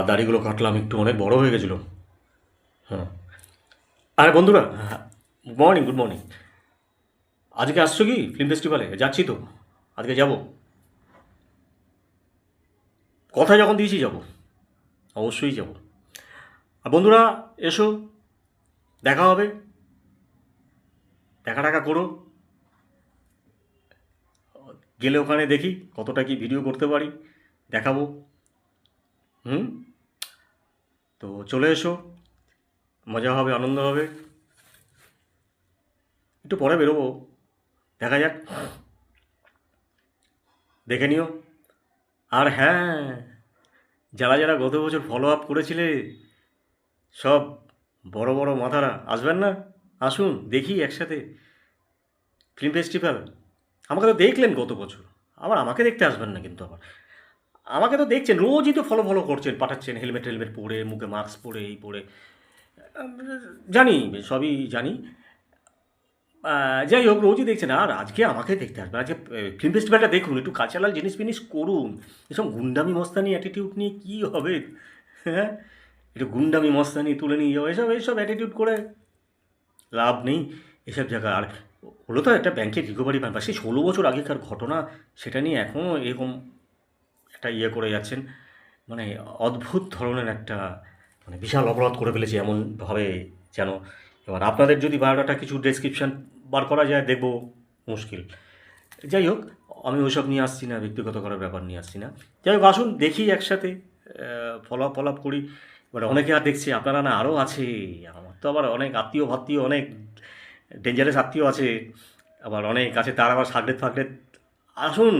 দাড়িগুলো কাটলাম, একটু অনেক বড় হয়ে গেছিলো। হ্যাঁ। আরে বন্ধুরা, গুড মর্নিং, গুড মর্নিং। আজকে আসছো কি ফিল্ম ফেস্টিভ্যালে? যাচ্ছি তো, আজকে যাব। কথা যখন দিয়েছি যাব, অবশ্যই যাব। আর বন্ধুরা, এসো, দেখা হবে, দেখা টাকা করো। গেলে ওখানে দেখি কতটা কি ভিডিও করতে পারি, দেখাবো। হুম। তো চলে এসো, মজা হবে, আনন্দ হবে। একটু পরে বেরোবো, দেখা যাক, দেখে নিও। আর হ্যাঁ, যারা যারা গত বছর ফলো আপ করেছিলে, সব বড় বড় মাথারা আসবেন না? আসুন, দেখি একসাথে ফিল্ম ফেস্টিভ্যাল। আমাকে তো দেখলেন গত বছর, আবার আমাকে দেখতে আসবেন না কিন্তু আবার। আমাকে তো দেখছেন, রোজই তো ফলো ফলো করছেন, পাঠাচ্ছেন হেলমেট টেলমেট পরে, মুখে মাস্ক পরে, এই পরে। আম, জানি, সবই জানি। যাই হোক, রোজই দেখছেন, আর আজকে আমাকে দেখতে আসবেন। আজকে ফিল্ম ফেস্টিভ্যালটা দেখুন, একটু কালচারাল জিনিস ফিনিস করুন। এসব গুন্ডামি মস্তানি অ্যাটিটিউড নিয়ে কী হবে? হ্যাঁ, একটু গুন্ডামি মস্তানি তুলে নিয়ে যাও, এসব এইসব অ্যাটিটিউড করে লাভ নেই এসব জায়গা। আর হলো তো একটা ব্যাংকের রিকভারি ফান্ড, বা সেই 16 বছর আগেকার ঘটনা, সেটা নিয়ে এখনও এরকম একটা ইয়ে করে যাচ্ছেন। মানে অদ্ভুত ধরনের একটা, মানে বিশাল অপরাধ করে ফেলেছে এমনভাবে যেন। এবার আপনাদের যদি বায়োডাটা কিছু ডেসক্রিপশান বার করা যায়, দেখবো, মুশকিল। যাই হোক, আমি ওইসব নিয়ে আসছি না, ব্যক্তিগত করার ব্যাপার নিয়ে আসছি না। যাই হোক, আসুন দেখি একসাথে, ফলো আপ করি। এবার অনেকে আর দেখছি, আপনারা না আরও আছে। আমার তো আবার অনেক আত্মীয় ভাত্মীয়, অনেক ডেঞ্জারাস আত্মীয় আছে, আবার অনেক আছে তার আবার সাগরেদ ফাগরেদ। আসুন,